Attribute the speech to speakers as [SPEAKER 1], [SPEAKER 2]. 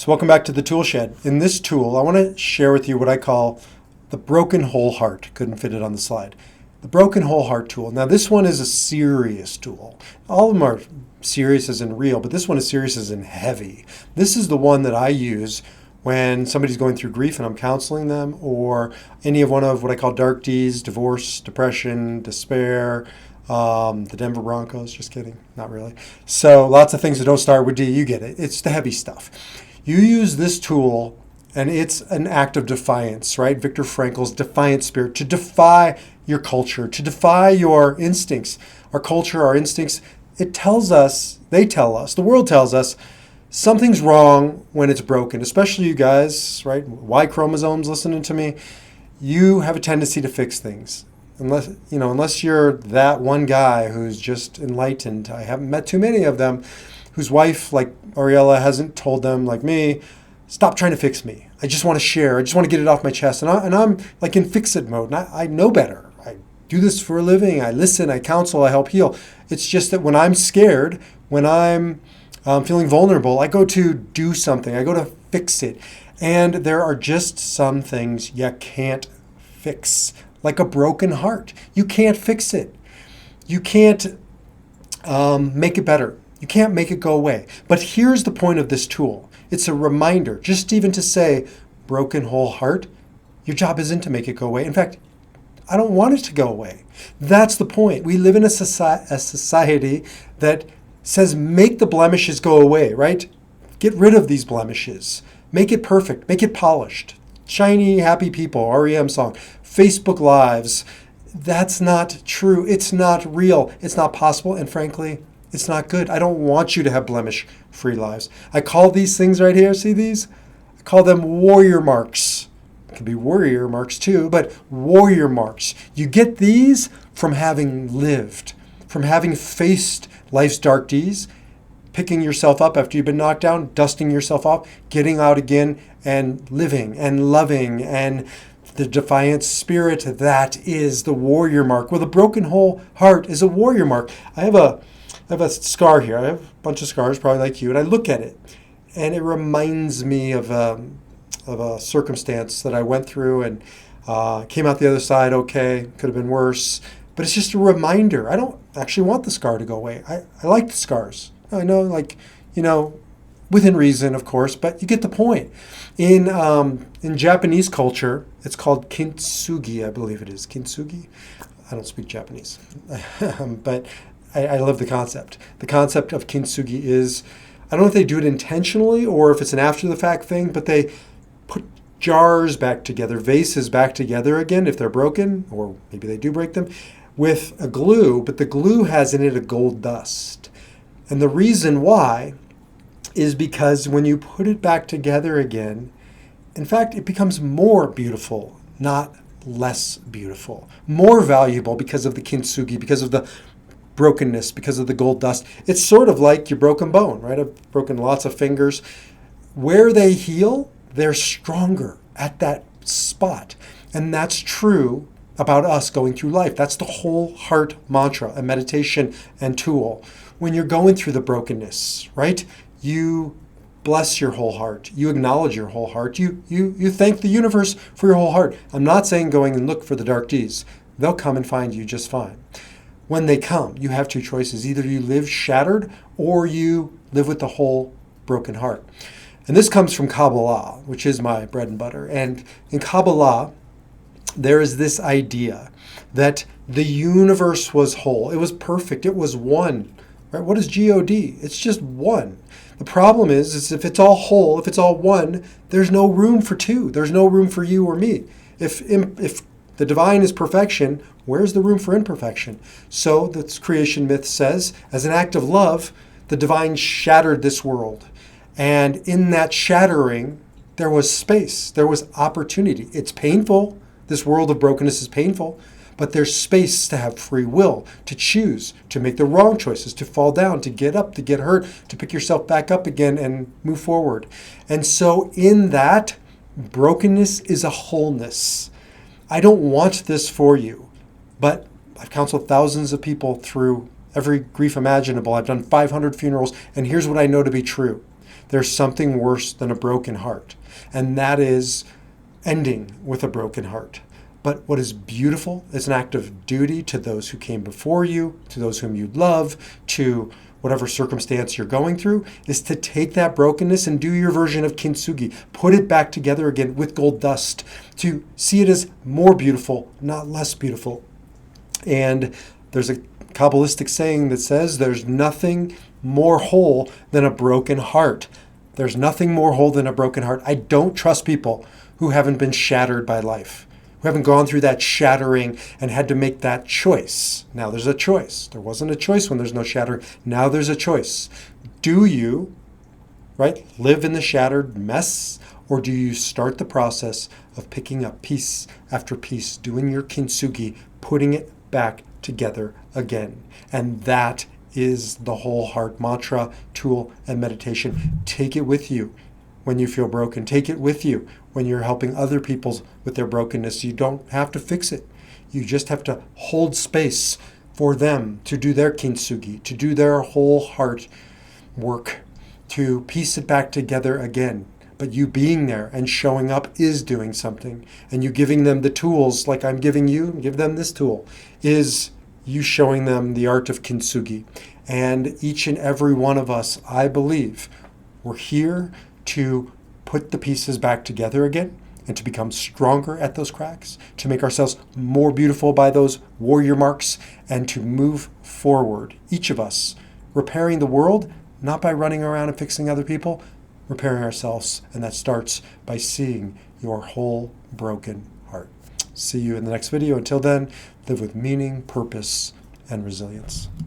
[SPEAKER 1] So welcome back to the Tool Shed. In this tool, I want to share with you what I call the broken whole heart. Couldn't fit it on the slide. The broken whole heart tool. Now this one is a serious tool. All of them are serious as in real, but this one is serious as in heavy. This is the one that I use when somebody's going through grief and I'm counseling them, or any of one of what I call dark Ds, divorce, depression, despair, the Denver Broncos, just kidding, not really. So lots of things that don't start with D, you get it. It's the heavy stuff. You use this tool and it's an act of defiance, right? Viktor Frankl's defiant spirit, to defy your culture, to defy your instincts. Our culture, our instincts, it tells us, they tell us, the world tells us something's wrong when it's broken, especially you guys, right? Y chromosomes listening to me. You have a tendency to fix things. Unless you're that one guy who's just enlightened. I haven't met too many of them whose wife, like Ariella, hasn't told them, like me, stop trying to fix me. I just want to share. I just want to get it off my chest. And I'm like in fix-it mode. And I know better. I do this for a living. I listen. I counsel. I help heal. It's just that when I'm scared, when I'm feeling vulnerable, I go to do something. I go to fix it. And there are just some things you can't fix, like a broken heart. You can't fix it. You can't make it better. You can't make it go away. But here's the point of this tool. It's a reminder, just even to say, broken whole heart, your job isn't to make it go away. In fact, I don't want it to go away. That's the point. We live in a society that says make the blemishes go away, right? Get rid of these blemishes. Make it perfect. Make it polished. Shiny, happy people, REM song, Facebook Lives. That's not true. It's not real. It's not possible. And frankly, it's not good. I don't want you to have blemish-free lives. I call these things right here, see these? I call them warrior marks. It could be warrior marks too, but warrior marks. You get these from having lived, from having faced life's dark Ds, picking yourself up after you've been knocked down, dusting yourself off, getting out again and living and loving, and the defiant spirit, that is the warrior mark. Well, the broken whole heart is a warrior mark. I have a scar here. I have a bunch of scars, probably like you, and I look at it, and it reminds me of a circumstance that I went through and came out the other side okay. Could have been worse, but it's just a reminder. I don't actually want the scar to go away. I like the scars. I know, within reason, of course, but you get the point. In Japanese culture, it's called kintsugi, I believe it is. Kintsugi? I don't speak Japanese, but I love the concept. The concept of kintsugi is, I don't know if they do it intentionally or if it's an after-the-fact thing, but they put jars back together, vases back together again if they're broken, or maybe they do break them, with a glue, but the glue has in it a gold dust. And the reason why is because when you put it back together again, in fact, it becomes more beautiful, not less beautiful, more valuable because of the kintsugi, because of the brokenness, because of the gold dust. It's sort of like your broken bone, right? I've broken lots of fingers. Where they heal, they're stronger at that spot. And that's true about us going through life. That's the whole heart mantra, a meditation and tool. When you're going through the brokenness, right? You bless your whole heart. You acknowledge your whole heart. You thank the universe for your whole heart. I'm not saying going and look for the dark Ds. They'll come and find you just fine. When they come, you have two choices. Either you live shattered or you live with the whole broken heart. And this comes from Kabbalah, which is my bread and butter. And in Kabbalah, there is this idea that the universe was whole. It was perfect. It was one. Right? What is G-O-D? It's just one. The problem is if it's all whole, if it's all one, there's no room for two. There's no room for you or me. If the divine is perfection, where's the room for imperfection? So the creation myth says, as an act of love, the divine shattered this world. And in that shattering, there was space. There was opportunity. It's painful. This world of brokenness is painful. But there's space to have free will, to choose, to make the wrong choices, to fall down, to get up, to get hurt, to pick yourself back up again and move forward. And so in that, brokenness is a wholeness. I don't want this for you, but I've counseled thousands of people through every grief imaginable. I've done 500 funerals, and here's what I know to be true. there's something worse than a broken heart, and that is ending with a broken heart. But what is beautiful is an act of duty to those who came before you, to those whom you love, to whatever circumstance you're going through, is to take that brokenness and do your version of kintsugi. Put it back together again with gold dust, to see it as more beautiful, not less beautiful. And there's a Kabbalistic saying that says there's nothing more whole than a broken heart. There's nothing more whole than a broken heart. I don't trust people who haven't been shattered by life, who haven't gone through that shattering and had to make that choice. Now there's a choice. There wasn't a choice when there's no shattering. Now there's a choice. Do you, right, live in the shattered mess, or do you start the process of picking up piece after piece, doing your kintsugi, putting it back together again? And that is the whole heart mantra, tool, and meditation. Take it with you when you feel broken. Take it with you when you're helping other people with their brokenness. You don't have to fix it. You just have to hold space for them to do their kintsugi, to do their whole heart work, to piece it back together again. But you being there and showing up is doing something. And you giving them the tools like I'm giving you, give them this tool, is you showing them the art of kintsugi. And each and every one of us, I believe, we're here to put the pieces back together again and to become stronger at those cracks, to make ourselves more beautiful by those warrior marks, and to move forward, each of us, repairing the world, not by running around and fixing other people, repairing ourselves. And that starts by seeing your whole broken heart. See you in the next video. Until then, live with meaning, purpose, and resilience.